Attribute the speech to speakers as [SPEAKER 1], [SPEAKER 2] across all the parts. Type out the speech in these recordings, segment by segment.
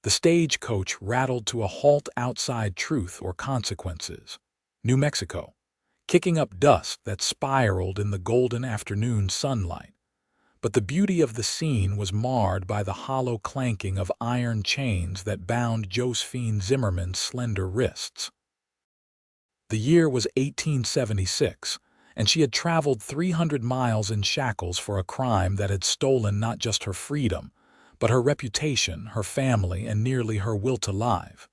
[SPEAKER 1] The stagecoach rattled to a halt outside Truth or Consequences, New Mexico, kicking up dust that spiraled in the golden afternoon sunlight. But the beauty of the scene was marred by the hollow clanking of iron chains that bound Josephine Zimmerman's slender wrists. The year was 1876, and she had traveled 300 miles in shackles for a crime that had stolen not just her freedom, but her reputation, her family, and nearly her will to live.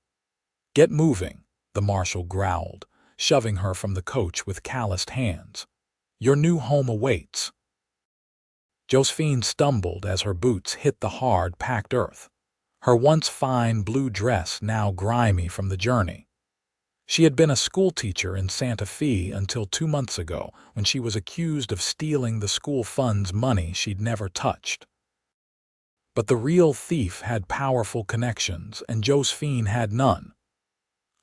[SPEAKER 1] "Get moving," the marshal growled, shoving her from the coach with calloused hands. "Your new home awaits." Josephine stumbled as her boots hit the hard, packed earth, her once fine blue dress now grimy from the journey. She had been a schoolteacher in Santa Fe until 2 months ago, when she was accused of stealing the school fund's money she'd never touched. But the real thief had powerful connections, and Josephine had none.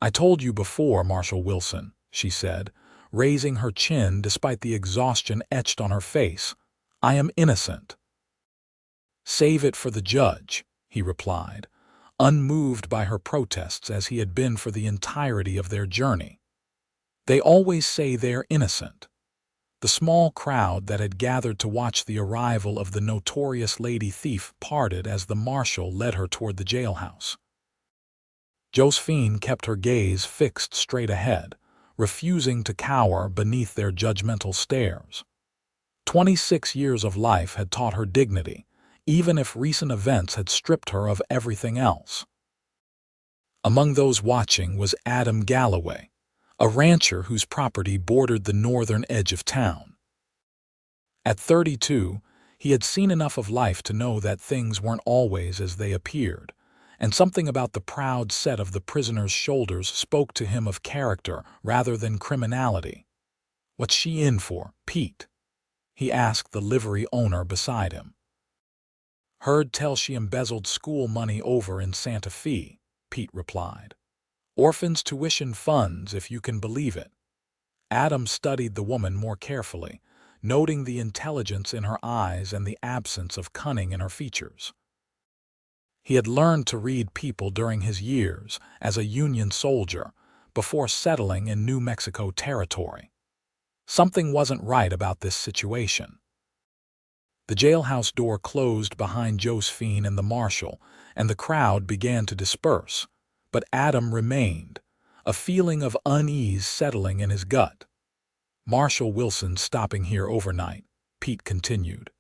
[SPEAKER 1] "I told you before, Marshal Wilson," she said, raising her chin despite the exhaustion etched on her face. "I am innocent." "Save it for the judge," he replied, unmoved by her protests as he had been for the entirety of their journey. "They always say they're innocent." The small crowd that had gathered to watch the arrival of the notorious lady thief parted as the marshal led her toward the jailhouse. Josephine kept her gaze fixed straight ahead, refusing to cower beneath their judgmental stares. 26 years of life had taught her dignity, even if recent events had stripped her of everything else. Among those watching was Adam Galloway, a rancher whose property bordered the northern edge of town. At 32, he had seen enough of life to know that things weren't always as they appeared, and something about the proud set of the prisoner's shoulders spoke to him of character rather than criminality. "What's she in for, Pete?" he asked the livery owner beside him. "Heard tell she embezzled school money over in Santa Fe," Pete replied. "Orphans' tuition funds, if you can believe it." Adam studied the woman more carefully, noting the intelligence in her eyes and the absence of cunning in her features. He had learned to read people during his years as a Union soldier before settling in New Mexico territory. Something wasn't right about this situation. The jailhouse door closed behind Josephine and the marshal, and the crowd began to disperse, but Adam remained, a feeling of unease settling in his gut. "Marshal Wilson's stopping here overnight," Pete continued.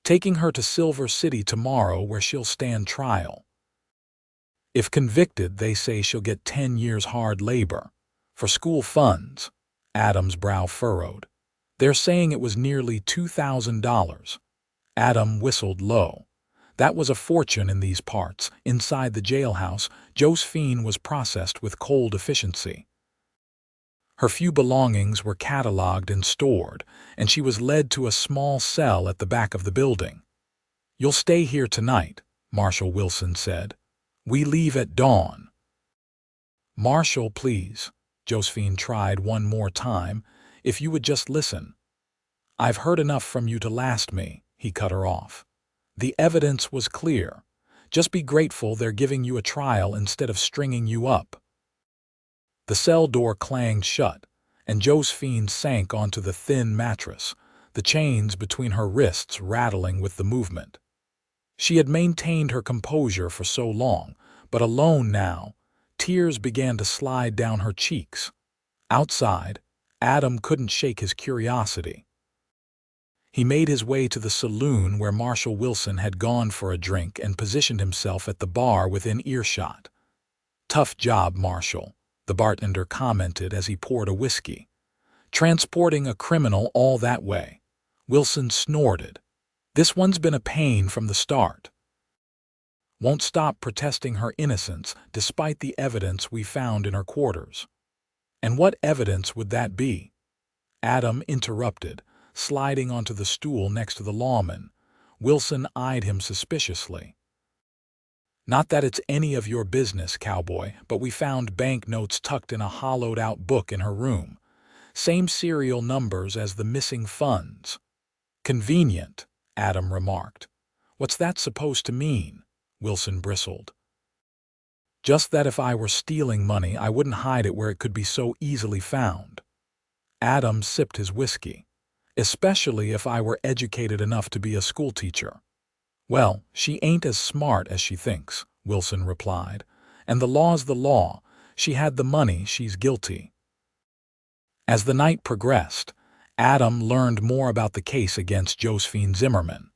[SPEAKER 1] "Taking her to Silver City tomorrow where she'll stand trial. If convicted, they say she'll get 10 years hard labor. For school funds," Adam's brow furrowed. "They're saying it was nearly $2,000. Adam whistled low. That was a fortune in these parts. Inside the jailhouse, Josephine was processed with cold efficiency. Her few belongings were cataloged and stored, and she was led to a small cell at the back of the building. "You'll stay here tonight," Marshal Wilson said. "We leave at dawn." "Marshal, please," Josephine tried one more time, "if you would just listen." "I've heard enough from you to last me," he cut her off. "The evidence was clear. Just be grateful they're giving you a trial instead of stringing you up." The cell door clanged shut, and Josephine sank onto the thin mattress, the chains between her wrists rattling with the movement. She had maintained her composure for so long, but alone now, tears began to slide down her cheeks. Outside, Adam couldn't shake his curiosity. He made his way to the saloon where Marshal Wilson had gone for a drink and positioned himself at the bar within earshot. "Tough job, Marshal," the bartender commented as he poured a whiskey. "Transporting a criminal all that way." Wilson snorted. "This one's been a pain from the start. Won't stop protesting her innocence despite the evidence we found in her quarters." "And what evidence would that be?" Adam interrupted, sliding onto the stool next to the lawman. Wilson eyed him suspiciously. "Not that it's any of your business, Cowboy, but we found banknotes tucked in a hollowed-out book in her room. Same serial numbers as the missing funds." "Convenient," Adam remarked. "What's that supposed to mean?" Wilson bristled. Just that if I were stealing money, I wouldn't hide it where it could be so easily found. Adam sipped his whiskey. Especially if I were educated enough to be a schoolteacher. Well, she ain't as smart as she thinks, Wilson replied. And the law's the law. She had the money, she's guilty. As the night progressed, Adam learned more about the case against Josephine Zimmerman.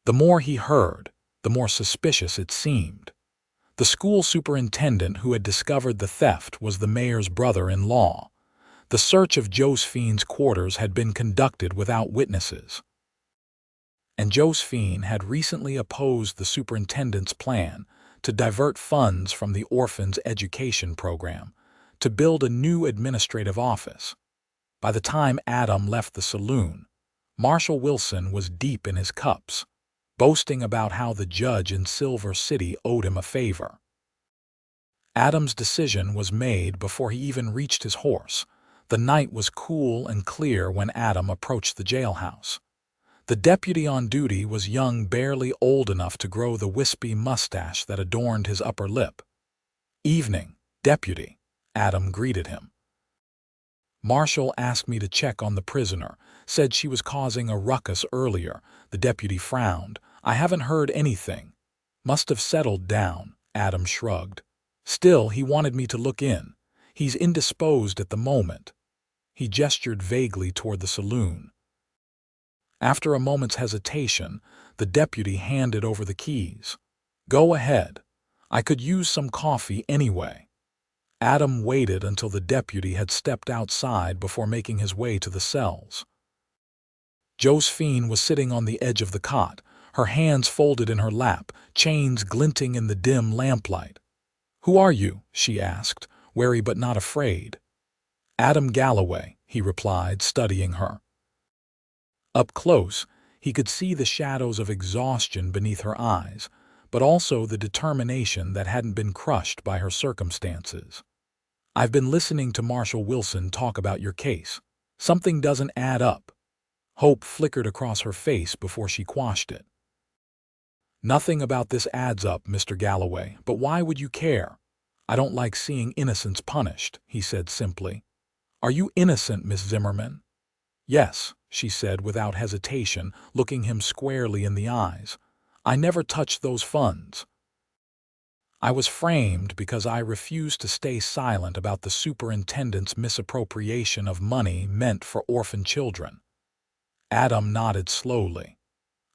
[SPEAKER 1] The more he heard, the more suspicious it seemed. The school superintendent who had discovered the theft was the mayor's brother-in-law. The search of Josephine's quarters had been conducted without witnesses. And Josephine had recently opposed the superintendent's plan to divert funds from the orphans' education program to build a new administrative office. By the time Adam left the saloon, Marshal Wilson was deep in his cups, boasting about how the judge in Silver City owed him a favor. Adam's decision was made before he even reached his horse. The night was cool and clear when Adam approached the jailhouse. The deputy on duty was young, barely old enough to grow the wispy mustache that adorned his upper lip. "Evening, deputy," Adam greeted him. "Marshal asked me to check on the prisoner, said she was causing a ruckus earlier." The deputy frowned. "I haven't heard anything." "Must have settled down," Adam shrugged. "Still, he wanted me to look in. He's indisposed at the moment." He gestured vaguely toward the saloon. After a moment's hesitation, the deputy handed over the keys. "Go ahead. I could use some coffee anyway." Adam waited until the deputy had stepped outside before making his way to the cells. Josephine was sitting on the edge of the cot, her hands folded in her lap, chains glinting in the dim lamplight. "Who are you?" she asked, wary but not afraid. "Adam Galloway," he replied, studying her. Up close, he could see the shadows of exhaustion beneath her eyes, but also the determination that hadn't been crushed by her circumstances. "I've been listening to Marshal Wilson talk about your case. Something doesn't add up." Hope flickered across her face before she quashed it. "Nothing about this adds up, Mr. Galloway, but why would you care? I don't like seeing innocents punished," he said simply. "Are you innocent, Miss Zimmerman?" "Yes," she said without hesitation, looking him squarely in the eyes. "I never touched those funds. I was framed because I refused to stay silent about the superintendent's misappropriation of money meant for orphan children." Adam nodded slowly.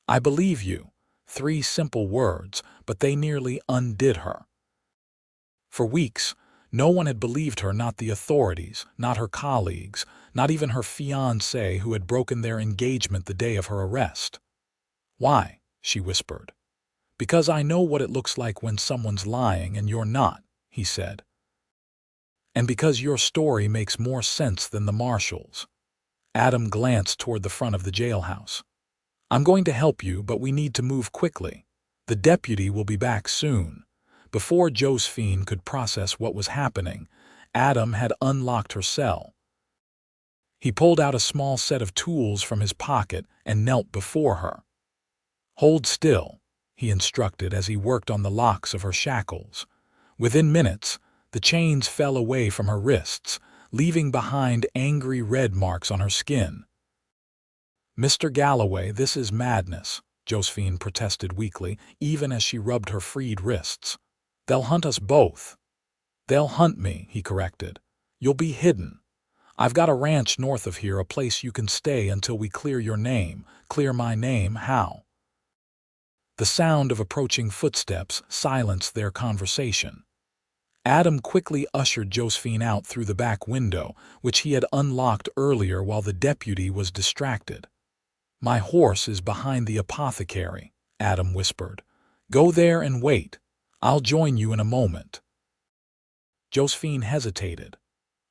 [SPEAKER 1] "I believe you." 3 simple words, but they nearly undid her. For weeks, no one had believed her, not the authorities, not her colleagues, not even her fiancé who had broken their engagement the day of her arrest. "Why?" she whispered. "Because I know what it looks like when someone's lying and you're not," he said. "And because your story makes more sense than the marshal's." Adam glanced toward the front of the jailhouse. "I'm going to help you, but we need to move quickly. The deputy will be back soon." Before Josephine could process what was happening, Adam had unlocked her cell. He pulled out a small set of tools from his pocket and knelt before her. "Hold still," he instructed as he worked on the locks of her shackles. Within minutes, the chains fell away from her wrists, leaving behind angry red marks on her skin. "Mr. Galloway, this is madness," Josephine protested weakly, even as she rubbed her freed wrists. "They'll hunt us both." "They'll hunt me," he corrected. "You'll be hidden. I've got a ranch north of here, a place you can stay until we clear your name." "Clear my name? How?" The sound of approaching footsteps silenced their conversation. Adam quickly ushered Josephine out through the back window, which he had unlocked earlier while the deputy was distracted. "My horse is behind the apothecary," Adam whispered. "Go there and wait. I'll join you in a moment." Josephine hesitated.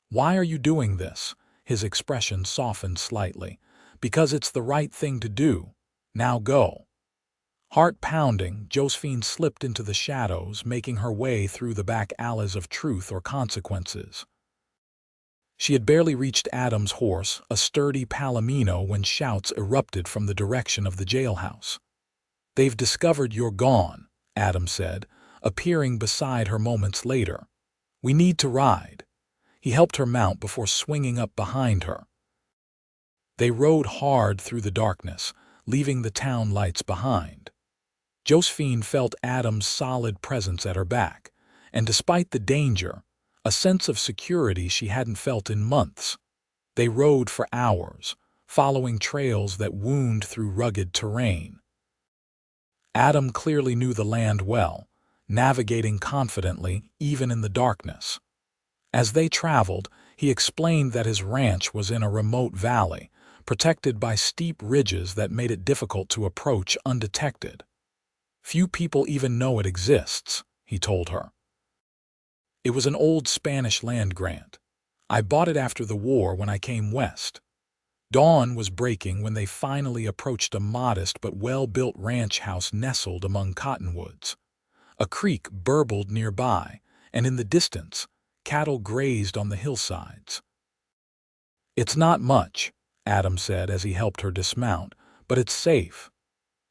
[SPEAKER 1] "Why are you doing this?" His expression softened slightly. "Because it's the right thing to do. Now go." Heart pounding, Josephine slipped into the shadows, making her way through the back alleys of truth or consequences. She had barely reached Adam's horse, a sturdy palomino, when shouts erupted from the direction of the jailhouse. "They've discovered you're gone," Adam said, appearing beside her moments later. "We need to ride." He helped her mount before swinging up behind her. They rode hard through the darkness, leaving the town lights behind. Josephine felt Adam's solid presence at her back, and despite the danger, a sense of security she hadn't felt in months. They rode for hours, following trails that wound through rugged terrain. Adam clearly knew the land well, navigating confidently even in the darkness. As they traveled, he explained that his ranch was in a remote valley, protected by steep ridges that made it difficult to approach undetected. "Few people even know it exists," he told her. "It was an old Spanish land grant. I bought it after the war when I came west." Dawn was breaking when they finally approached a modest but well-built ranch house nestled among cottonwoods. A creek burbled nearby, and in the distance, cattle grazed on the hillsides. "It's not much," Adam said as he helped her dismount, "but it's safe."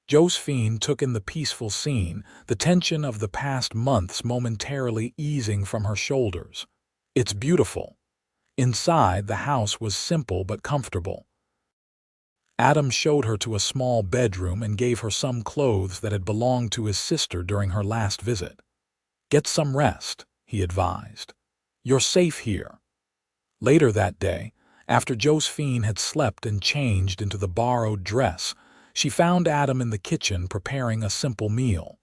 [SPEAKER 1] Josephine took in the peaceful scene, the tension of the past months momentarily easing from her shoulders. "It's beautiful." Inside, the house was simple but comfortable. Adam showed her to a small bedroom and gave her some clothes that had belonged to his sister during her last visit. "Get some rest," he advised. "You're safe here." Later that day, after Josephine had slept and changed into the borrowed dress, she found Adam in the kitchen preparing a simple meal.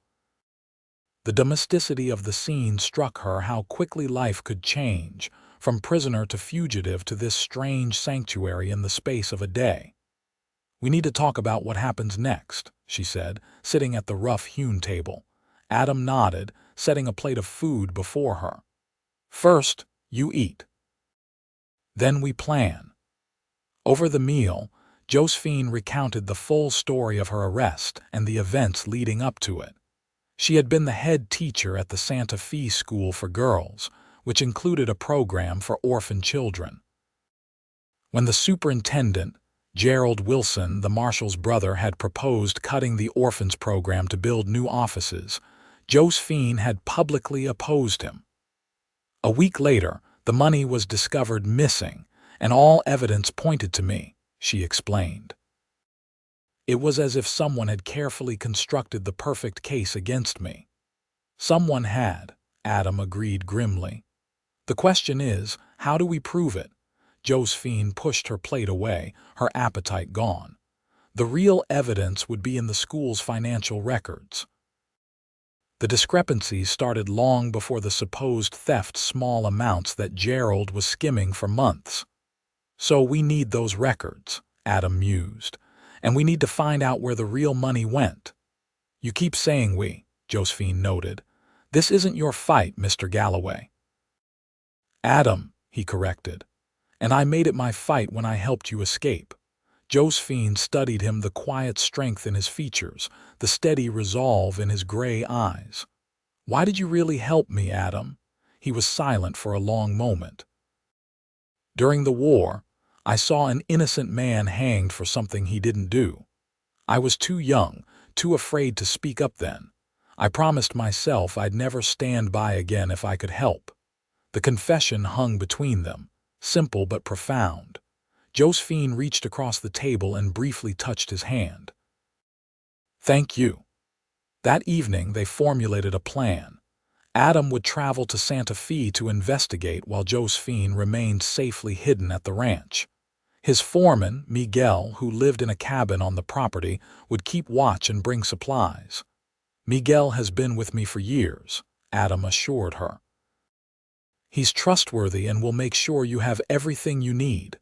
[SPEAKER 1] The domesticity of the scene struck her how quickly life could change, from prisoner to fugitive to this strange sanctuary in the space of a day. "We need to talk about what happens next," she said, sitting at the rough-hewn table. Adam nodded, setting a plate of food before her. "First, you eat. Then we plan." Over the meal, Josephine recounted the full story of her arrest and the events leading up to it. She had been the head teacher at the Santa Fe School for Girls, which included a program for orphan children. When the superintendent, Gerald Wilson, the marshal's brother, had proposed cutting the orphans program to build new offices, Josephine had publicly opposed him. A week later, the money was discovered missing, and all evidence pointed to me, she explained. It was as if someone had carefully constructed the perfect case against me. "Someone had," Adam agreed grimly. "The question is, how do we prove it?" Josephine pushed her plate away, her appetite gone. "The real evidence would be in the school's financial records." The discrepancies started long before the supposed theft, small amounts that Gerald was skimming for months. "So we need those records," Adam mused, "and we need to find out where the real money went." "You keep saying we," Josephine noted. "This isn't your fight, Mr. Galloway." "Adam," he corrected. "And I made it my fight when I helped you escape." Josephine studied him, the quiet strength in his features, the steady resolve in his gray eyes. "Why did you really help me, Adam?" He was silent for a long moment. "During the war, I saw an innocent man hanged for something he didn't do. I was too young, too afraid to speak up then. I promised myself I'd never stand by again if I could help." The confession hung between them, simple but profound. Josephine reached across the table and briefly touched his hand. "Thank you." That evening they formulated a plan. Adam would travel to Santa Fe to investigate while Josephine remained safely hidden at the ranch. His foreman, Miguel, who lived in a cabin on the property, would keep watch and bring supplies. "Miguel has been with me for years," Adam assured her. "He's trustworthy and will make sure you have everything you need."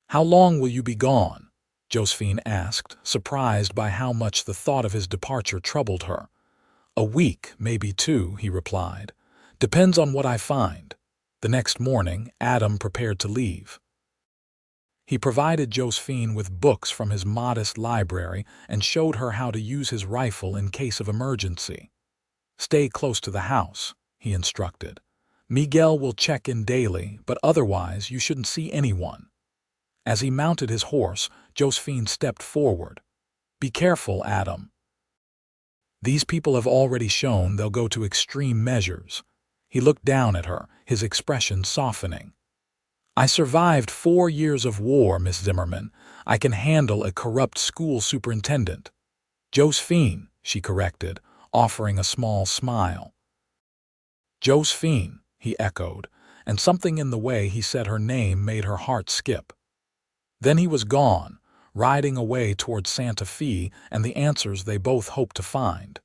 [SPEAKER 1] "How long will you be gone?" Josephine asked, surprised by how much the thought of his departure troubled her. "A week, maybe 2, he replied. "Depends on what I find." The next morning, Adam prepared to leave. He provided Josephine with books from his modest library and showed her how to use his rifle in case of emergency. "Stay close to the house," he instructed. "Miguel will check in daily, but otherwise you shouldn't see anyone." As he mounted his horse, Josephine stepped forward. "Be careful, Adam." These people have already shown they'll go to extreme measures. He looked down at her, his expression softening. I survived 4 years of war, Miss Zimmerman. I can handle a corrupt school superintendent. Josephine, she corrected, offering a small smile. Josephine, he echoed, and something in the way he said her name made her heart skip. Then he was gone, riding away toward Santa Fe and the answers they both hoped to find.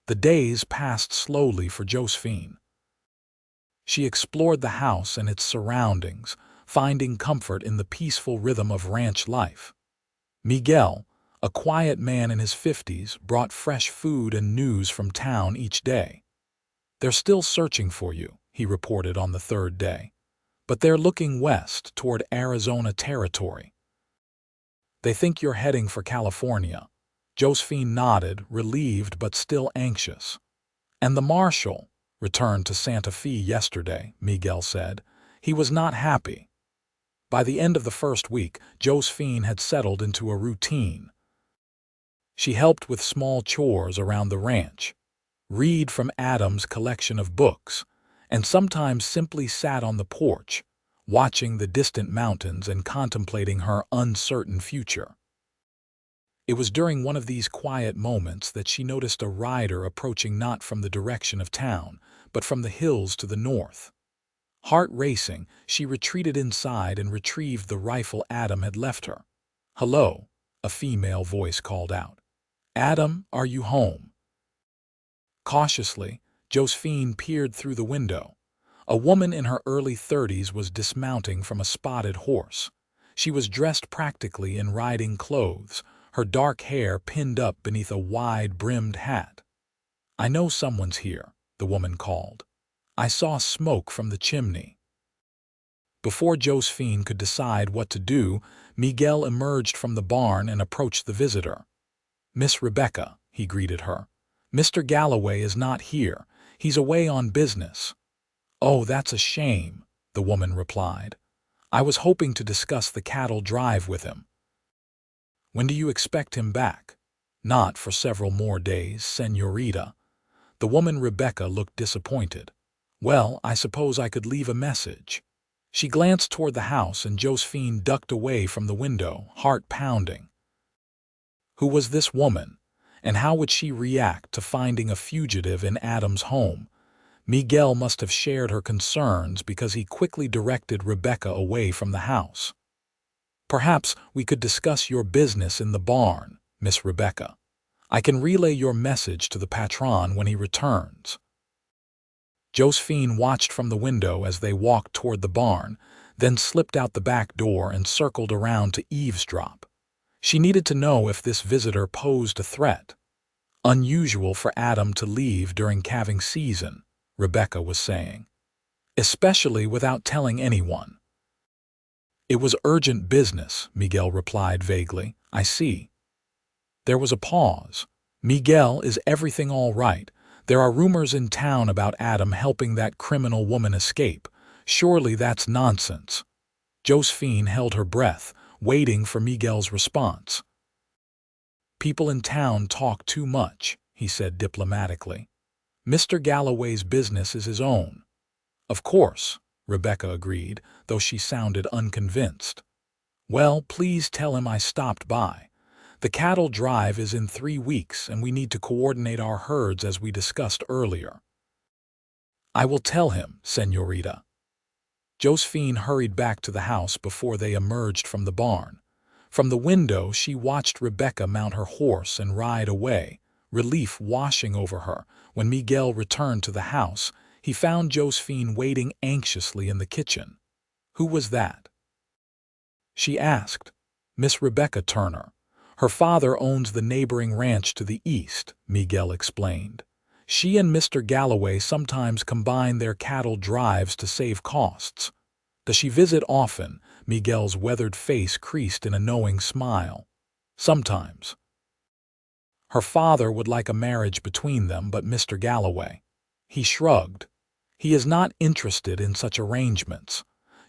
[SPEAKER 1] The days passed slowly for Josephine. She explored the house and its surroundings, finding comfort in the peaceful rhythm of ranch life. Miguel, a quiet man in his 50s, brought fresh food and news from town each day. They're still searching for you, he reported on the third day. But they're looking west toward Arizona territory. They think you're heading for California. Josephine nodded, relieved but still anxious. And the marshal returned to Santa Fe yesterday, Miguel said. He was not happy. By the end of the first week, Josephine had settled into a routine. She helped with small chores around the ranch, read from Adam's collection of books, and sometimes simply sat on the porch, watching the distant mountains and contemplating her uncertain future. It was during one of these quiet moments that she noticed a rider approaching not from the direction of town, but from the hills to the north. Heart racing, she retreated inside and retrieved the rifle Adam had left her. "Hello," a female voice called out. "Adam, are you home?" Cautiously, Josephine peered through the window. A woman in her early 30s was dismounting from a spotted horse. She was dressed practically in riding clothes, her dark hair pinned up beneath a wide-brimmed hat. "I know someone's here," the woman called. "I saw smoke from the chimney." Before Josephine could decide what to do, Miguel emerged from the barn and approached the visitor. "Miss Rebecca," he greeted her. "Mr. Galloway is not here. He's away on business." "Oh, that's a shame," the woman replied. "I was hoping to discuss the cattle drive with him." "When do you expect him back?" "Not for several more days, señorita." The woman Rebecca looked disappointed. "Well, I suppose I could leave a message." She glanced toward the house and Josephine ducked away from the window, heart pounding. Who was this woman, and how would she react to finding a fugitive in Adam's home? Miguel must have shared her concerns because he quickly directed Rebecca away from the house. "Perhaps we could discuss your business in the barn, Miss Rebecca. I can relay your message to the patron when he returns." Josephine watched from the window as they walked toward the barn, then slipped out the back door and circled around to eavesdrop. She needed to know if this visitor posed a threat. "Unusual for Adam to leave during calving season," Rebecca was saying. "Especially without telling anyone." "It was urgent business," Miguel replied vaguely. "I see." There was a pause. "Miguel, is everything all right? There are rumors in town about Adam helping that criminal woman escape. Surely that's nonsense." Josephine held her breath, waiting for Miguel's response. "People in town talk too much," he said diplomatically. "Mr. Galloway's business is his own." "Of course," Rebecca agreed, though she sounded unconvinced. "Well, please tell him I stopped by. The cattle drive is in 3 weeks and we need to coordinate our herds as we discussed earlier." "I will tell him, señorita." Josephine hurried back to the house before they emerged from the barn. From the window, she watched Rebecca mount her horse and ride away, relief washing over her. When Miguel returned to the house, he found Josephine waiting anxiously in the kitchen. "Who was that?" she asked. "Miss Rebecca Turner. Her father owns the neighboring ranch to the east," Miguel explained. "She and Mr. Galloway sometimes combine their cattle drives to save costs." "Does she visit often?" Miguel's weathered face creased in a knowing smile. "Sometimes." Her father would like a marriage between them, but Mr. Galloway. He shrugged. "He is not interested in such arrangements."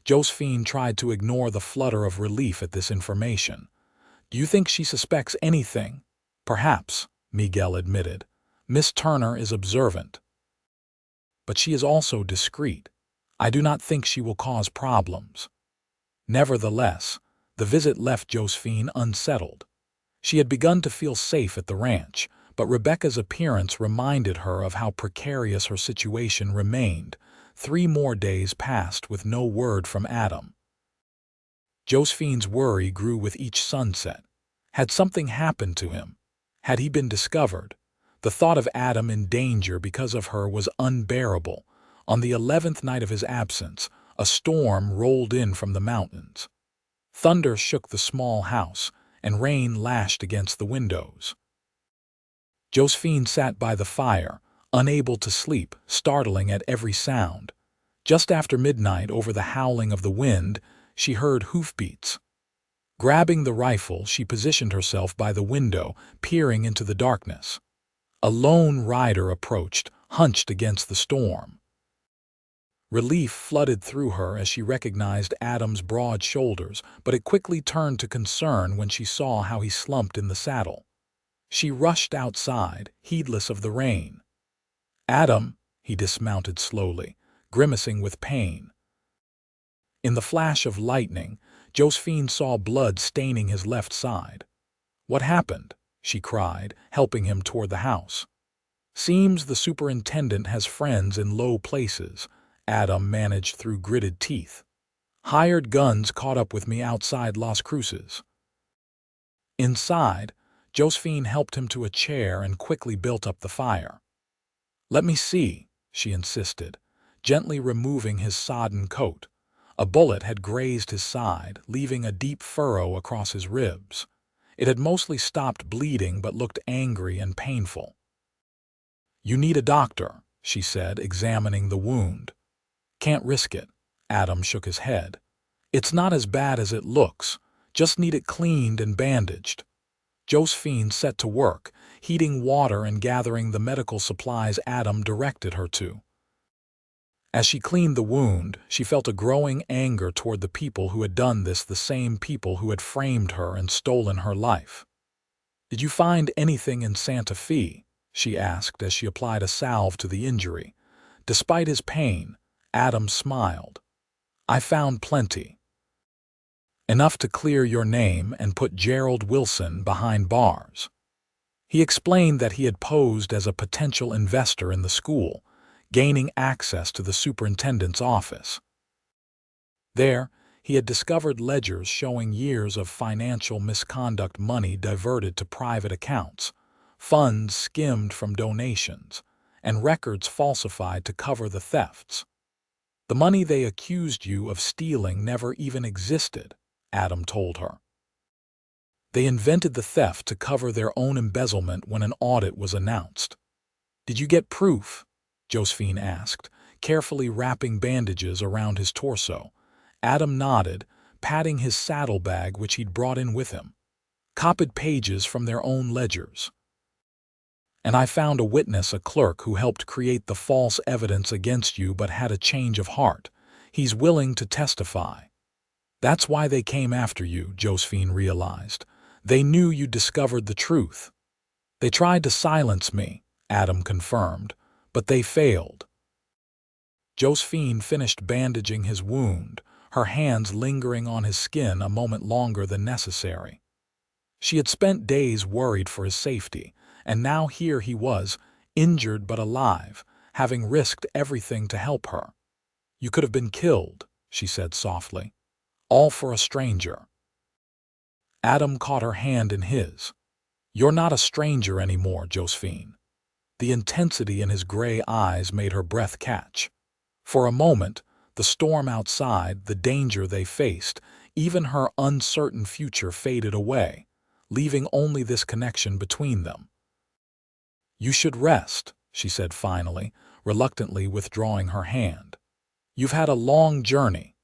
[SPEAKER 1] Josephine tried to ignore the flutter of relief at this information. "Do you think she suspects anything?" "Perhaps," Miguel admitted. Miss Turner is observant, but she is also discreet. I do not think she will cause problems." Nevertheless, the visit left Josephine unsettled. She had begun to feel safe at the ranch, but Rebecca's appearance reminded her of how precarious her situation remained. 3 more days passed with no word from Adam. Josephine's worry grew with each sunset. Had something happened to him? Had he been discovered? The thought of Adam in danger because of her was unbearable. On the 11th night of his absence, a storm rolled in from the mountains. Thunder shook the small house, and rain lashed against the windows. Josephine sat by the fire, unable to sleep, startling at every sound. Just after midnight, over the howling of the wind, she heard hoofbeats. Grabbing the rifle, she positioned herself by the window, peering into the darkness. A lone rider approached, hunched against the storm. Relief flooded through her as she recognized Adam's broad shoulders, but it quickly turned to concern when she saw how he slumped in the saddle. She rushed outside, heedless of the rain. "Adam," he dismounted slowly, grimacing with pain. In the flash of lightning, Josephine saw blood staining his left side. "What happened?" she cried, helping him toward the house. "Seems the superintendent has friends in low places," Adam managed through gritted teeth. "Hired guns caught up with me outside Las Cruces." Inside, Josephine helped him to a chair and quickly built up the fire. "Let me see," she insisted, gently removing his sodden coat. A bullet had grazed his side, leaving a deep furrow across his ribs. It had mostly stopped bleeding but looked angry and painful. "You need a doctor," she said, examining the wound. "Can't risk it." Adam shook his head. "It's not as bad as it looks. Just need it cleaned and bandaged." Josephine set to work, heating water and gathering the medical supplies Adam directed her to. As she cleaned the wound, she felt a growing anger toward the people who had done this, the same people who had framed her and stolen her life. "Did you find anything in Santa Fe?" she asked as she applied a salve to the injury. Despite his pain, Adam smiled. "I found plenty. Enough to clear your name and put Gerald Wilson behind bars." He explained that he had posed as a potential investor in the school, gaining access to the superintendent's office. There, he had discovered ledgers showing years of financial misconduct, money diverted to private accounts, funds skimmed from donations, and records falsified to cover the thefts. "The money they accused you of stealing never even existed," Adam told her. "They invented the theft to cover their own embezzlement when an audit was announced." "Did you get proof?" Josephine asked, carefully wrapping bandages around his torso. Adam nodded, patting his saddlebag which he'd brought in with him. "Copied pages from their own ledgers. And I found a witness, a clerk who helped create the false evidence against you but had a change of heart. He's willing to testify." "That's why they came after you," Josephine realized. "They knew you discovered the truth." "They tried to silence me," Adam confirmed, "but they failed." Josephine finished bandaging his wound, her hands lingering on his skin a moment longer than necessary. She had spent days worried for his safety, and now here he was, injured but alive, having risked everything to help her. "You could have been killed," she said softly. "All for a stranger." Adam caught her hand in his. "You're not a stranger anymore, Josephine." The intensity in his gray eyes made her breath catch. For a moment, the storm outside, the danger they faced, even her uncertain future faded away, leaving only this connection between them. "You should rest," she said finally, reluctantly withdrawing her hand. "You've had a long journey."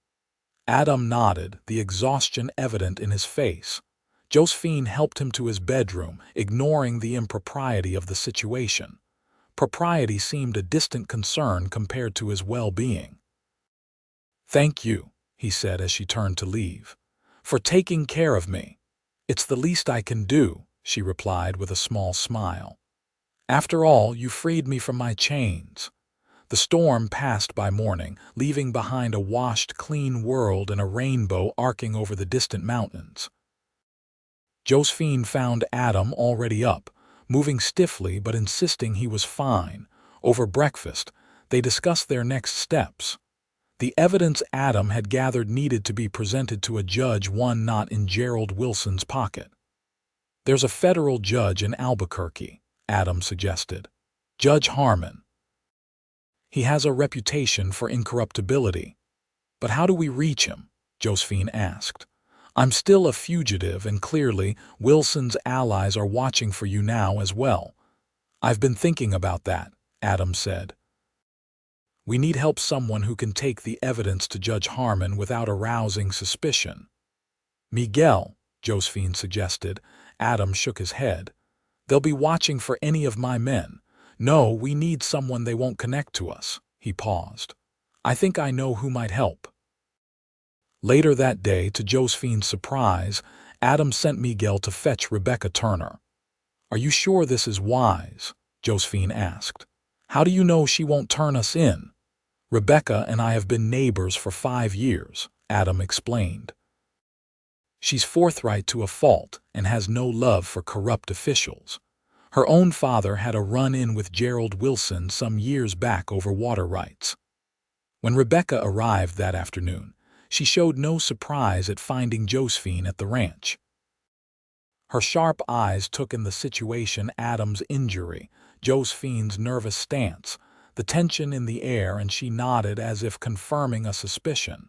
[SPEAKER 1] Adam nodded, the exhaustion evident in his face. Josephine helped him to his bedroom, ignoring the impropriety of the situation. Propriety seemed a distant concern compared to his well-being. "Thank you," he said as she turned to leave, "for taking care of me." "It's the least I can do," she replied with a small smile. After all, you freed me from my chains. The storm passed by morning, leaving behind a washed, clean world and a rainbow arcing over the distant mountains. Josephine found Adam already up, moving stiffly but insisting he was fine. Over breakfast, they discussed their next steps. The evidence Adam had gathered needed to be presented to a judge, one not in Gerald Wilson's pocket. "There's a federal judge in Albuquerque," Adam suggested. "Judge Harmon. He has a reputation for incorruptibility." "But how do we reach him?" Josephine asked. "I'm still a fugitive, and clearly Wilson's allies are watching for you now as well." "I've been thinking about that," Adam said. "We need help, someone who can take the evidence to Judge Harmon without arousing suspicion." "Miguel," Josephine suggested. Adam shook his head. "They'll be watching for any of my men. No, we need someone they won't connect to us." He paused. "I think I know who might help." Later that day, to Josephine's surprise, Adam sent Miguel to fetch Rebecca Turner. "Are you sure this is wise?" Josephine asked. "How do you know she won't turn us in?" "Rebecca and I have been neighbors for 5 years," Adam explained. "She's forthright to a fault and has no love for corrupt officials. Her own father had a run-in with Gerald Wilson some years back over water rights." When Rebecca arrived that afternoon, she showed no surprise at finding Josephine at the ranch. Her sharp eyes took in the situation: Adam's injury, Josephine's nervous stance, the tension in the air, and she nodded as if confirming a suspicion.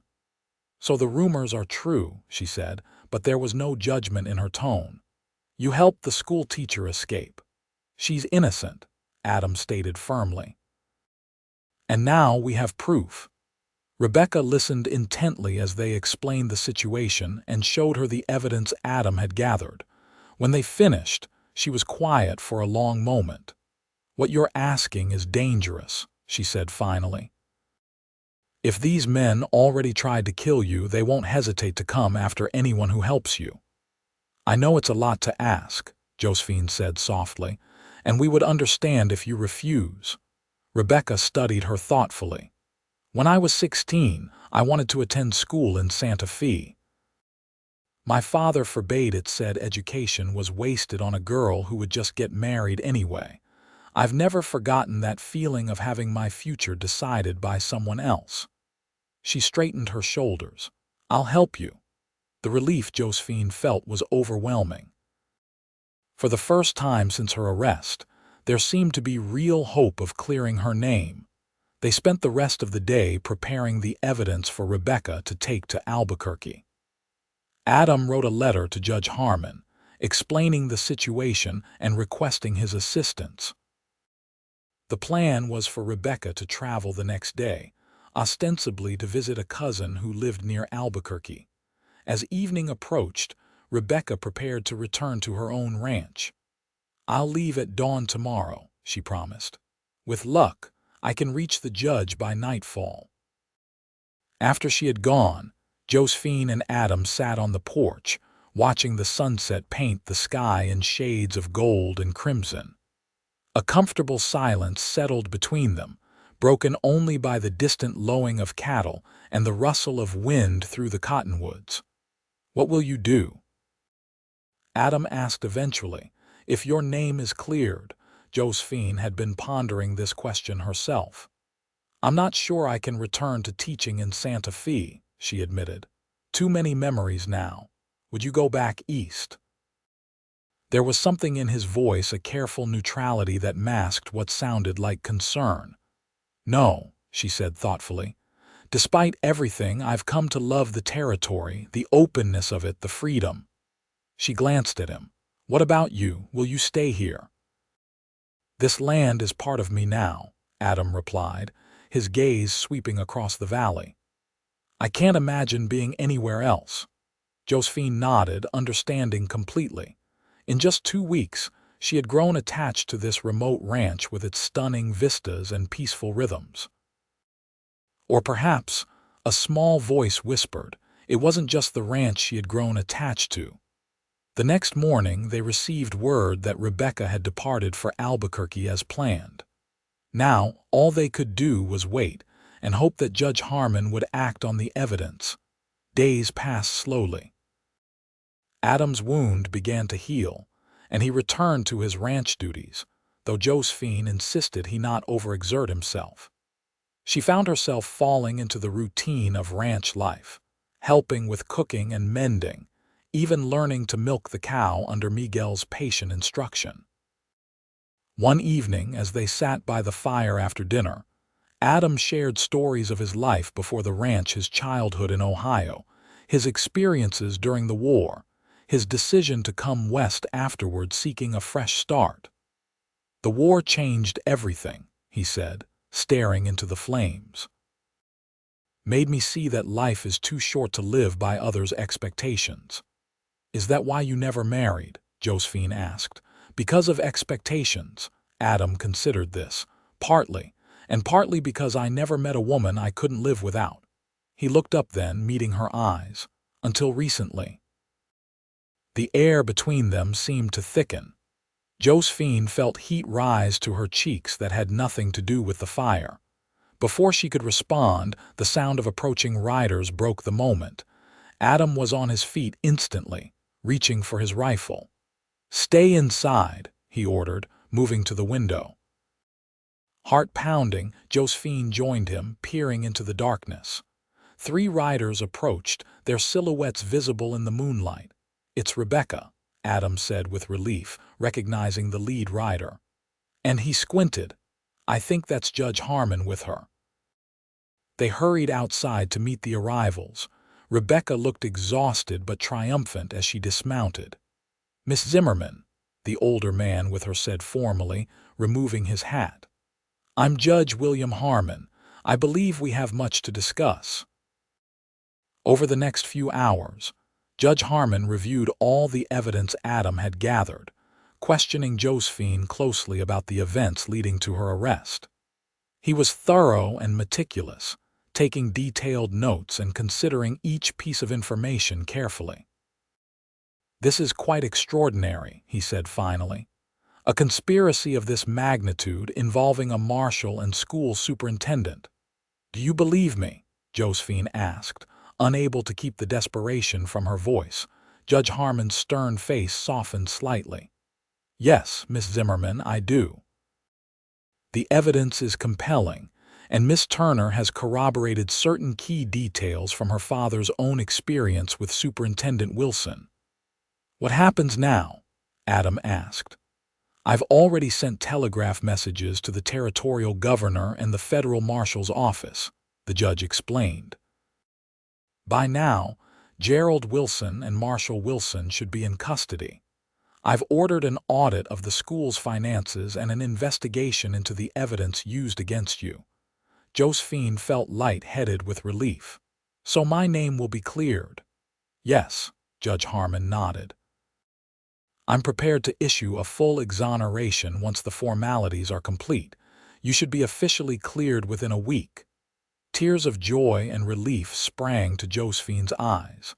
[SPEAKER 1] "So the rumors are true," she said, but there was no judgment in her tone. "You helped the school teacher escape." "She's innocent," Adam stated firmly. "And now we have proof." Rebecca listened intently as they explained the situation and showed her the evidence Adam had gathered. When they finished, she was quiet for a long moment. "What you're asking is dangerous," she said finally. "If these men already tried to kill you, they won't hesitate to come after anyone who helps you." "I know it's a lot to ask," Josephine said softly, "and we would understand if you refuse." Rebecca studied her thoughtfully. "When I was 16, I wanted to attend school in Santa Fe. My father forbade it, said education was wasted on a girl who would just get married anyway. I've never forgotten that feeling of having my future decided by someone else." She straightened her shoulders. "I'll help you." The relief Josephine felt was overwhelming. For the first time since her arrest, there seemed to be real hope of clearing her name. They spent the rest of the day preparing the evidence for Rebecca to take to Albuquerque. Adam wrote a letter to Judge Harmon, explaining the situation and requesting his assistance. The plan was for Rebecca to travel the next day, ostensibly to visit a cousin who lived near Albuquerque. As evening approached, Rebecca prepared to return to her own ranch. "I'll leave at dawn tomorrow," she promised. "With luck, I can reach the judge by nightfall." After she had gone, Josephine and Adam sat on the porch, watching the sunset paint the sky in shades of gold and crimson. A comfortable silence settled between them, broken only by the distant lowing of cattle and the rustle of wind through the cottonwoods. "What will you do?" Adam asked eventually. "If your name is cleared." Josephine had been pondering this question herself. "I'm not sure I can return to teaching in Santa Fe," she admitted. "Too many memories now. Would you go back east?" There was something in his voice, a careful neutrality that masked what sounded like concern. "No," she said thoughtfully. "Despite everything, I've come to love the territory, the openness of it, the freedom." She glanced at him. "What about you? Will you stay here?" "This land is part of me now," Adam replied, his gaze sweeping across the valley. "I can't imagine being anywhere else." Josephine nodded, understanding completely. In just 2 weeks, she had grown attached to this remote ranch with its stunning vistas and peaceful rhythms. Or perhaps, a small voice whispered, it wasn't just the ranch she had grown attached to. The next morning, they received word that Rebecca had departed for Albuquerque as planned. Now, all they could do was wait and hope that Judge Harmon would act on the evidence. Days passed slowly. Adam's wound began to heal, and he returned to his ranch duties, though Josephine insisted he not overexert himself. She found herself falling into the routine of ranch life, helping with cooking and mending, even learning to milk the cow under Miguel's patient instruction. One evening, as they sat by the fire after dinner, Adam shared stories of his life before the ranch, his childhood in Ohio, his experiences during the war, his decision to come west afterward seeking a fresh start. "The war changed everything," he said, staring into the flames. "Made me see that life is too short to live by others' expectations." "Is that why you never married?" Josephine asked. "Because of expectations." Adam considered this. "Partly, and partly because I never met a woman I couldn't live without." He looked up then, meeting her eyes. "Until recently." The air between them seemed to thicken. Josephine felt heat rise to her cheeks that had nothing to do with the fire. Before she could respond, the sound of approaching riders broke the moment. Adam was on his feet instantly, reaching for his rifle. "Stay inside," he ordered, moving to the window. Heart pounding, Josephine joined him, peering into the darkness. 3 riders approached, their silhouettes visible in the moonlight. "It's Rebecca," Adam said with relief, recognizing the lead rider. And he squinted. "I think that's Judge Harmon with her." They hurried outside to meet the arrivals. Rebecca looked exhausted but triumphant as she dismounted. "Miss Zimmerman," the older man with her said formally, removing his hat. "I'm Judge William Harmon. I believe we have much to discuss." Over the next few hours, Judge Harmon reviewed all the evidence Adam had gathered, questioning Josephine closely about the events leading to her arrest. He was thorough and meticulous, taking detailed notes and considering each piece of information carefully. "This is quite extraordinary," he said finally. "A conspiracy of this magnitude involving a marshal and school superintendent." "Do you believe me?" Josephine asked, unable to keep the desperation from her voice. Judge Harmon's stern face softened slightly. "Yes, Miss Zimmerman, I do. The evidence is compelling, and Miss Turner has corroborated certain key details from her father's own experience with Superintendent Wilson." "What happens now?" Adam asked. "I've already sent telegraph messages to the territorial governor and the federal marshal's office," the judge explained. "By now, Gerald Wilson and Marshal Wilson should be in custody. I've ordered an audit of the school's finances and an investigation into the evidence used against you." Josephine felt light-headed with relief. "So my name will be cleared?" "Yes," Judge Harmon nodded. "I'm prepared to issue a full exoneration once the formalities are complete. You should be officially cleared within a week." Tears of joy and relief sprang to Josephine's eyes.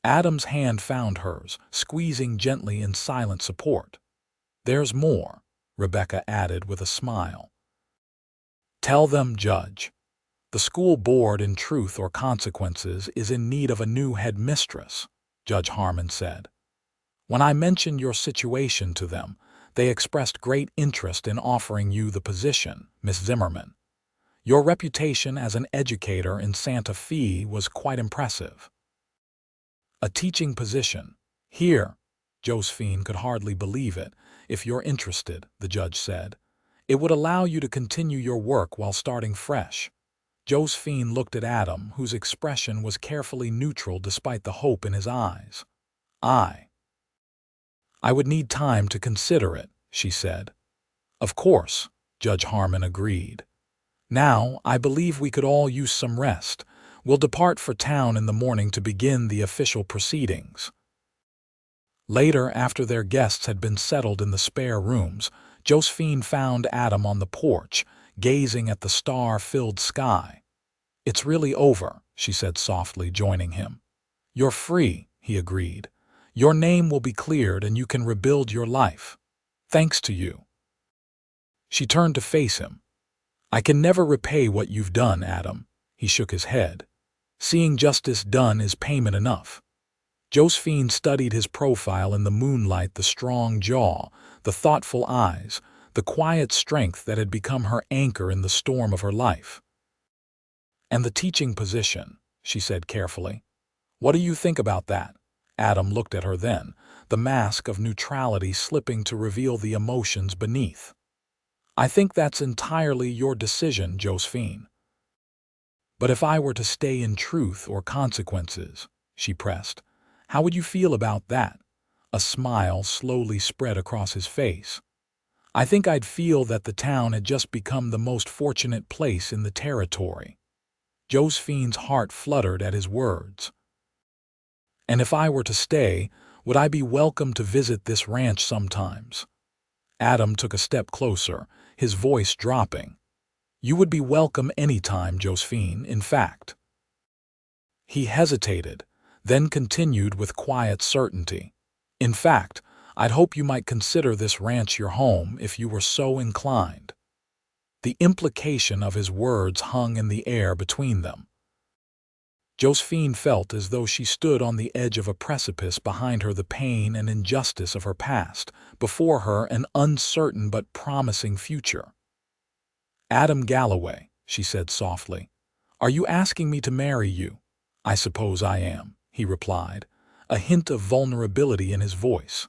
[SPEAKER 1] Adam's hand found hers, squeezing gently in silent support. "There's more," Rebecca added with a smile. "Tell them, Judge. The school board, in truth or consequences, is in need of a new headmistress," Judge Harmon said. "When I mentioned your situation to them, they expressed great interest in offering you the position, Miss Zimmerman. Your reputation as an educator in Santa Fe was quite impressive." "A teaching position here?" Josephine could hardly believe it. "If you're interested," the judge said. "It would allow you to continue your work while starting fresh." Josephine looked at Adam, whose expression was carefully neutral despite the hope in his eyes. I would need time to consider it," she said. "Of course," Judge Harmon agreed. "Now, I believe we could all use some rest. We'll depart for town in the morning to begin the official proceedings." Later, after their guests had been settled in the spare rooms, Josephine found Adam on the porch, gazing at the star-filled sky. "It's really over," she said softly, joining him. "You're free," he agreed. Your name will be cleared and you can rebuild your life. Thanks to you." She turned to face him. "I can never repay what you've done, Adam." He shook his head. "Seeing justice done is payment enough." Josephine studied his profile in the moonlight, the strong jaw, the thoughtful eyes, the quiet strength that had become her anchor in the storm of her life. "And the teaching position," she said carefully. "What do you think about that?" Adam looked at her then, the mask of neutrality slipping to reveal the emotions beneath. "I think that's entirely your decision, Josephine." "But if I were to stay in truth or consequences," she pressed, "how would you feel about that?" A smile slowly spread across his face. "I think I'd feel that the town had just become the most fortunate place in the territory." Josephine's heart fluttered at his words. "And if I were to stay, would I be welcome to visit this ranch sometimes?" Adam took a step closer, his voice dropping. "You would be welcome any time, Josephine, in fact." He hesitated, then continued with quiet certainty. "In fact, I'd hope you might consider this ranch your home if you were so inclined." The implication of his words hung in the air between them. Josephine felt as though she stood on the edge of a precipice, behind her the pain and injustice of her past, before her an uncertain but promising future. "Adam Galloway," she said softly, "are you asking me to marry you?" "I suppose I am," he replied, a hint of vulnerability in his voice.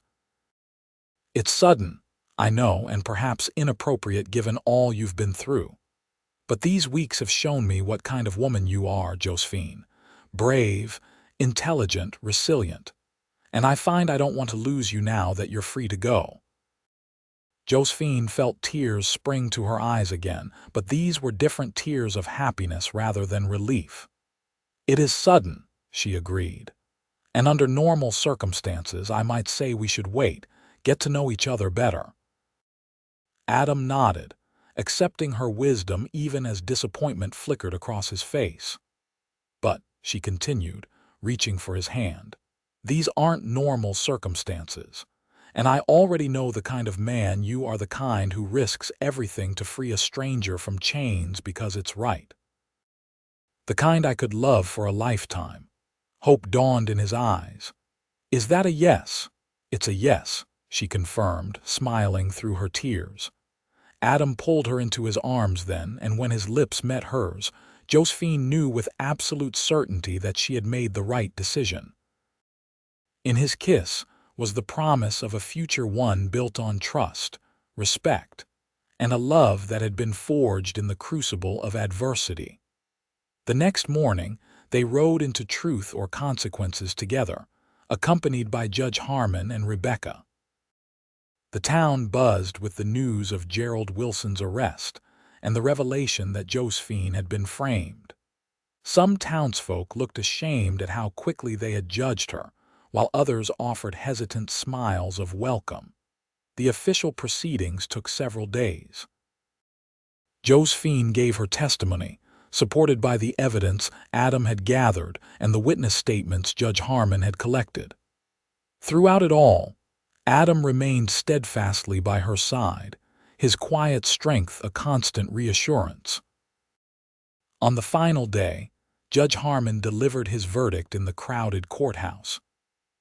[SPEAKER 1] "It's sudden, I know, and perhaps inappropriate given all you've been through. But these weeks have shown me what kind of woman you are, Josephine. Brave, intelligent, resilient. And I find I don't want to lose you now that you're free to go." Josephine felt tears spring to her eyes again, but these were different tears of happiness rather than relief. "It is sudden," she agreed. "And under normal circumstances, I might say we should wait, get to know each other better." Adam nodded, accepting her wisdom even as disappointment flickered across his face. "But," she continued, reaching for his hand, "these aren't normal circumstances. And I already know the kind of man you are, the kind who risks everything to free a stranger from chains because it's right. The kind I could love for a lifetime." Hope dawned in his eyes. "Is that a yes?" "It's a yes," she confirmed, smiling through her tears. Adam pulled her into his arms then, and when his lips met hers, Josephine knew with absolute certainty that she had made the right decision. In his kiss was the promise of a future one built on trust, respect, and a love that had been forged in the crucible of adversity. The next morning, they rode into truth or consequences together, accompanied by Judge Harmon and Rebecca. The town buzzed with the news of Gerald Wilson's arrest and the revelation that Josephine had been framed. Some townsfolk looked ashamed at how quickly they had judged her, while others offered hesitant smiles of welcome. The official proceedings took several days. Josephine gave her testimony, supported by the evidence Adam had gathered and the witness statements Judge Harmon had collected. Throughout it all, Adam remained steadfastly by her side, his quiet strength a constant reassurance. On the final day, Judge Harmon delivered his verdict in the crowded courthouse.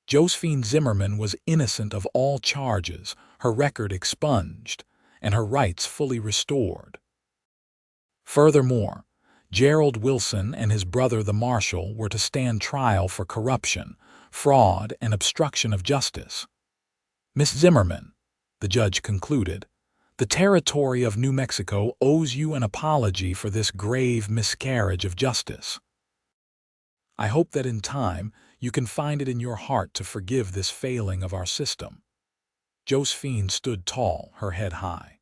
[SPEAKER 1] Josephine Zimmerman was innocent of all charges, her record expunged, and her rights fully restored. Furthermore, Gerald Wilson and his brother the marshal were to stand trial for corruption, fraud, and obstruction of justice. "Miss Zimmerman," the judge concluded, "the territory of New Mexico owes you an apology for this grave miscarriage of justice. I hope that in time you can find it in your heart to forgive this failing of our system." Josephine stood tall, her head high.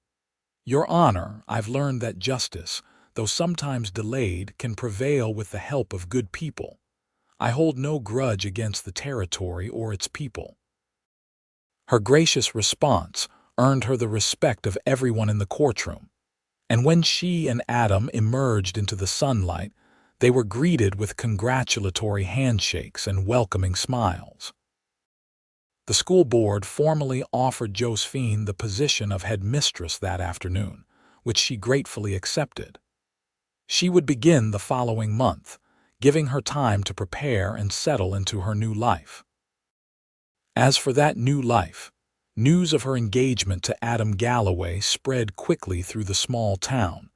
[SPEAKER 1] "Your Honor, I've learned that justice, though sometimes delayed, can prevail with the help of good people. I hold no grudge against the territory or its people." Her gracious response earned her the respect of everyone in the courtroom, and when she and Adam emerged into the sunlight, they were greeted with congratulatory handshakes and welcoming smiles. The school board formally offered Josephine the position of headmistress that afternoon, which she gratefully accepted. She would begin the following month, giving her time to prepare and settle into her new life. As for that new life, news of her engagement to Adam Galloway spread quickly through the small town,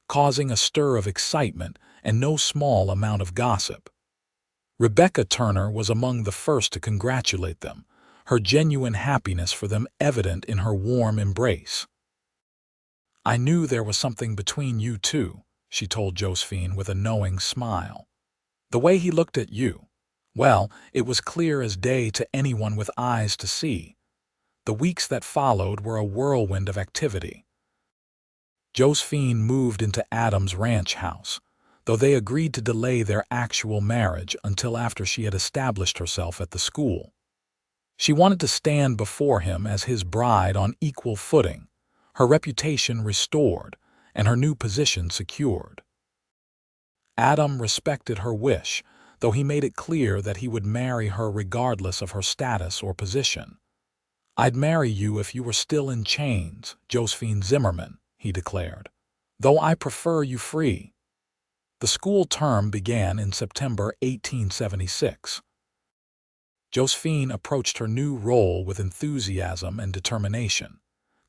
[SPEAKER 1] causing a stir of excitement and no small amount of gossip. Rebecca Turner was among the first to congratulate them, her genuine happiness for them evident in her warm embrace. "I knew there was something between you two," she told Josephine with a knowing smile. "The way he looked at you, well, it was clear as day to anyone with eyes to see." The weeks that followed were a whirlwind of activity. Josephine moved into Adam's ranch house, though they agreed to delay their actual marriage until after she had established herself at the school. She wanted to stand before him as his bride on equal footing, her reputation restored, and her new position secured. Adam respected her wish, though he made it clear that he would marry her regardless of her status or position. "I'd marry you if you were still in chains, Josephine Zimmerman," he declared, "though I prefer you free." The school term began in September 1876. Josephine approached her new role with enthusiasm and determination,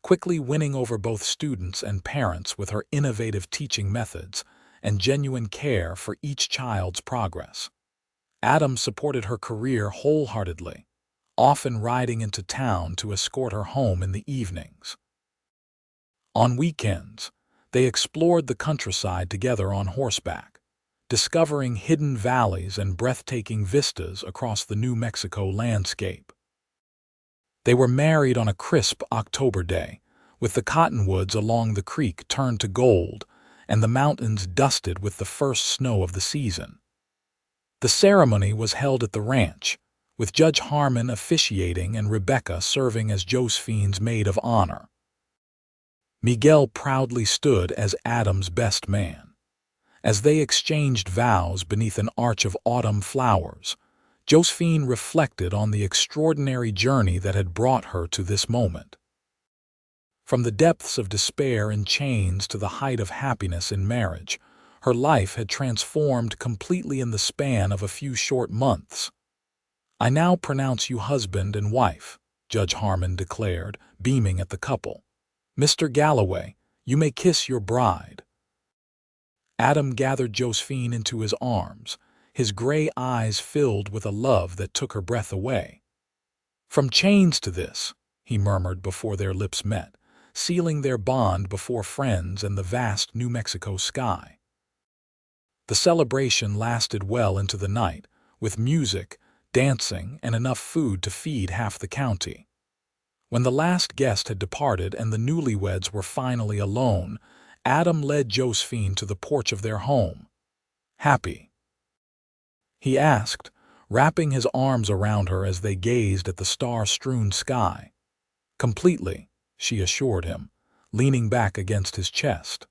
[SPEAKER 1] quickly winning over both students and parents with her innovative teaching methods and genuine care for each child's progress. Adam supported her career wholeheartedly, often riding into town to escort her home in the evenings. On weekends, they explored the countryside together on horseback, discovering hidden valleys and breathtaking vistas across the New Mexico landscape. They were married on a crisp October day, with the cottonwoods along the creek turned to gold and the mountains dusted with the first snow of the season. The ceremony was held at the ranch, with Judge Harmon officiating and Rebecca serving as Josephine's maid of honor. Miguel proudly stood as Adam's best man. As they exchanged vows beneath an arch of autumn flowers, Josephine reflected on the extraordinary journey that had brought her to this moment. From the depths of despair in chains to the height of happiness in marriage, her life had transformed completely in the span of a few short months. "I now pronounce you husband and wife," Judge Harmon declared, beaming at the couple. "Mr. Galloway, you may kiss your bride." Adam gathered Josephine into his arms, his gray eyes filled with a love that took her breath away. "From chains to this," he murmured before their lips met, sealing their bond before friends and the vast New Mexico sky. The celebration lasted well into the night, with music, dancing, and enough food to feed half the county. When the last guest had departed and the newlyweds were finally alone, Adam led Josephine to the porch of their home. "Happy?" he asked, wrapping his arms around her as they gazed at the star-strewn sky. "Completely," she assured him, leaning back against his chest.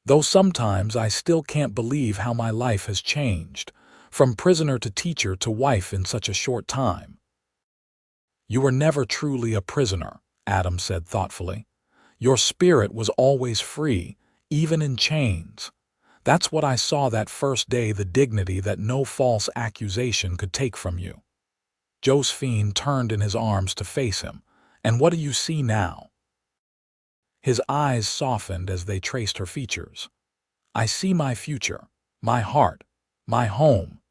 [SPEAKER 1] "Though sometimes I still can't believe how my life has changed, from prisoner to teacher to wife in such a short time." "You were never truly a prisoner," Adam said thoughtfully. "Your spirit was always free, even in chains. That's what I saw that first day, the dignity that no false accusation could take from you." Josephine turned in his arms to face him. "And what do you see now?" His eyes softened as they traced her features. "I see my future, my heart, my home."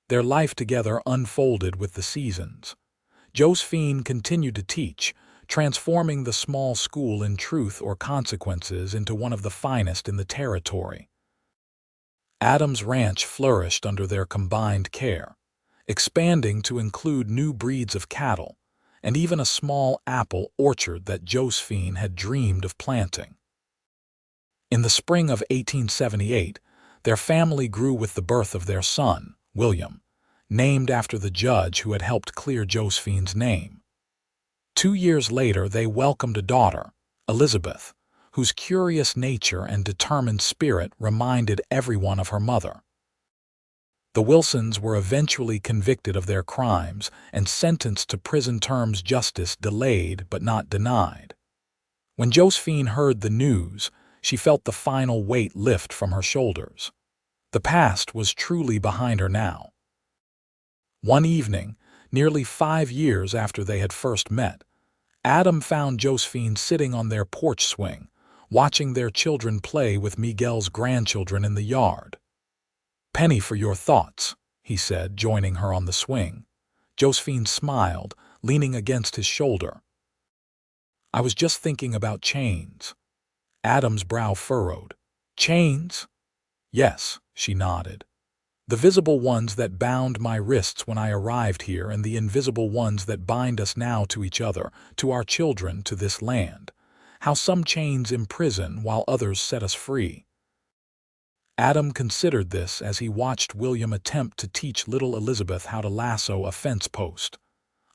[SPEAKER 1] Their life together unfolded with the seasons. Josephine continued to teach, transforming the small school in Truth or Consequences into one of the finest in the territory. Adam's ranch flourished under their combined care, expanding to include new breeds of cattle, and even a small apple orchard that Josephine had dreamed of planting. In the spring of 1878, their family grew with the birth of their son, William, named after the judge who had helped clear Josephine's name. 2 years later, they welcomed a daughter, Elizabeth, whose curious nature and determined spirit reminded everyone of her mother. The Wilsons were eventually convicted of their crimes and sentenced to prison terms, justice delayed but not denied. When Josephine heard the news, she felt the final weight lift from her shoulders. The past was truly behind her now. One evening, nearly 5 years after they had first met, Adam found Josephine sitting on their porch swing, watching their children play with Miguel's grandchildren in the yard. "Penny for your thoughts," he said, joining her on the swing. Josephine smiled, leaning against his shoulder. "I was just thinking about chains." Adam's brow furrowed. "Chains?" "Yes," she nodded. "The visible ones that bound my wrists when I arrived here, and the invisible ones that bind us now to each other, to our children, to this land. How some chains imprison while others set us free." Adam considered this as he watched William attempt to teach little Elizabeth how to lasso a fence post.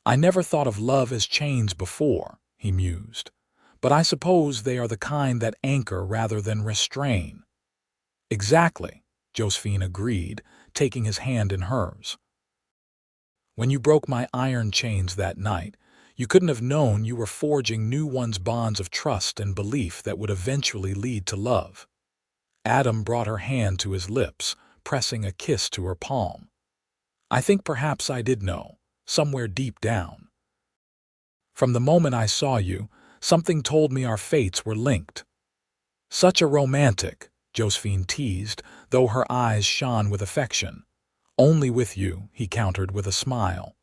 [SPEAKER 1] "I never thought of love as chains before," he mused. "But I suppose they are the kind that anchor rather than restrain." "Exactly," Josephine agreed, taking his hand in hers. "When you broke my iron chains that night, you couldn't have known you were forging new ones, bonds of trust and belief that would eventually lead to love." Adam brought her hand to his lips, pressing a kiss to her palm. "I think perhaps I did know, somewhere deep down. From the moment I saw you, something told me our fates were linked." "Such a romantic," Josephine teased, though her eyes shone with affection. "Only with you," he countered with a smile.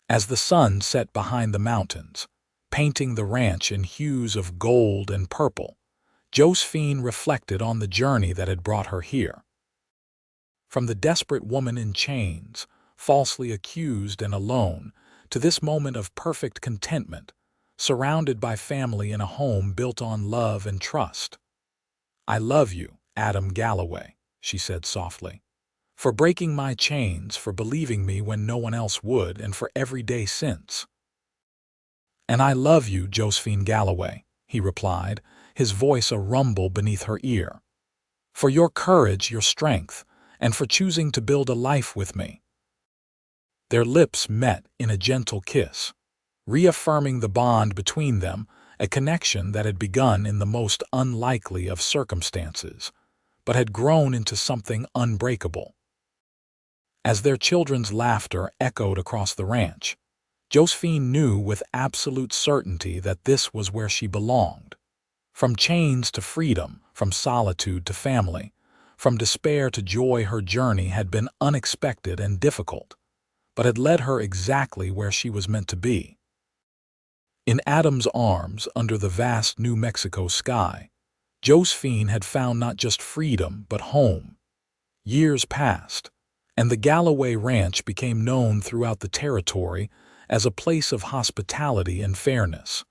[SPEAKER 1] As the sun set behind the mountains, painting the ranch in hues of gold and purple, Josephine reflected on the journey that had brought her here. From the desperate woman in chains, falsely accused and alone, to this moment of perfect contentment, surrounded by family in a home built on love and trust. "I love you, Adam Galloway," she said softly, "for breaking my chains, for believing me when no one else would, and for every day since." "And I love you, Josephine Galloway," he replied, his voice a rumble beneath her ear. "For your courage, your strength, and for choosing to build a life with me." Their lips met in a gentle kiss, reaffirming the bond between them, a connection that had begun in the most unlikely of circumstances, but had grown into something unbreakable. As their children's laughter echoed across the ranch, Josephine knew with absolute certainty that this was where she belonged. From chains to freedom, from solitude to family, from despair to joy, her journey had been unexpected and difficult, but had led her exactly where she was meant to be. In Adam's arms, under the vast New Mexico sky, Josephine had found not just freedom, but home. Years passed, and the Galloway Ranch became known throughout the territory as a place of hospitality and fairness.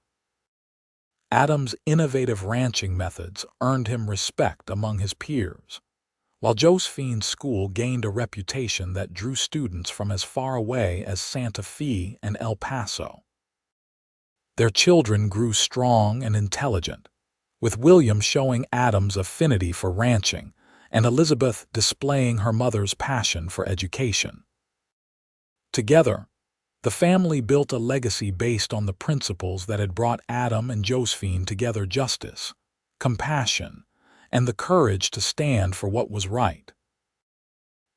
[SPEAKER 1] Adam's innovative ranching methods earned him respect among his peers, while Josephine's school gained a reputation that drew students from as far away as Santa Fe and El Paso. Their children grew strong and intelligent, with William showing Adam's affinity for ranching and Elizabeth displaying her mother's passion for education. Together, the family built a legacy based on the principles that had brought Adam and Josephine together: justice, compassion, and the courage to stand for what was right.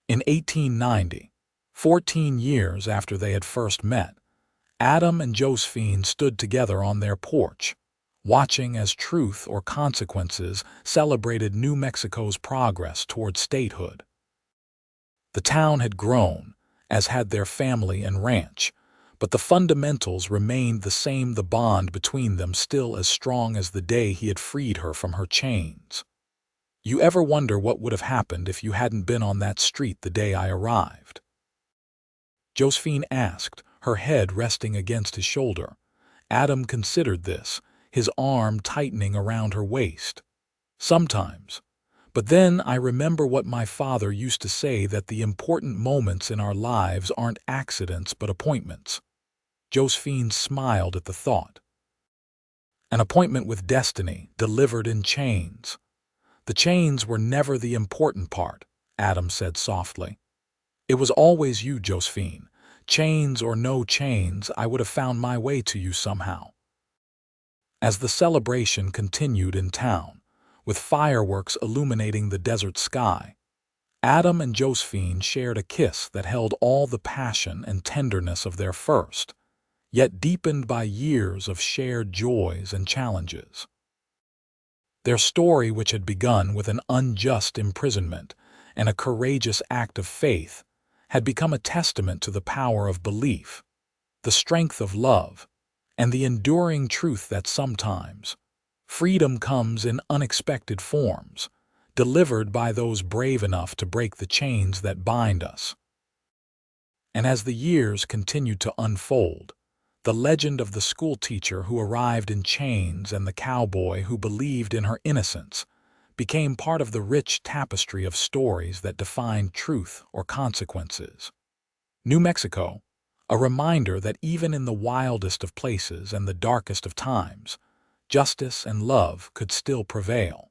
[SPEAKER 1] In 1890, 14 years after they had first met, Adam and Josephine stood together on their porch, watching as truth or consequences celebrated New Mexico's progress toward statehood. The town had grown, as had their family and ranch, but the fundamentals remained the same, the bond between them still as strong as the day he had freed her from her chains. "You ever wonder what would have happened if you hadn't been on that street the day I arrived?" Josephine asked, her head resting against his shoulder. Adam considered this, his arm tightening around her waist. "Sometimes. But then I remember what my father used to say, that the important moments in our lives aren't accidents but appointments." Josephine smiled at the thought. "An appointment with destiny, delivered in chains." "The chains were never the important part," Adam said softly. It was always you, Josephine. Chains or no chains, I would have found my way to you somehow. As the celebration continued in town, with fireworks illuminating the desert sky, Adam and Josephine shared a kiss that held all the passion and tenderness of their first, yet deepened by years of shared joys and challenges. Their story, which had begun with an unjust imprisonment and a courageous act of faith, had become a testament to the power of belief, the strength of love, and the enduring truth that sometimes freedom comes in unexpected forms, delivered by those brave enough to break the chains that bind us. And as the years continued to unfold, the legend of the schoolteacher who arrived in chains and the cowboy who believed in her innocence became part of the rich tapestry of stories that defined truth or consequences. New Mexico, a reminder that even in the wildest of places and the darkest of times, justice and love could still prevail.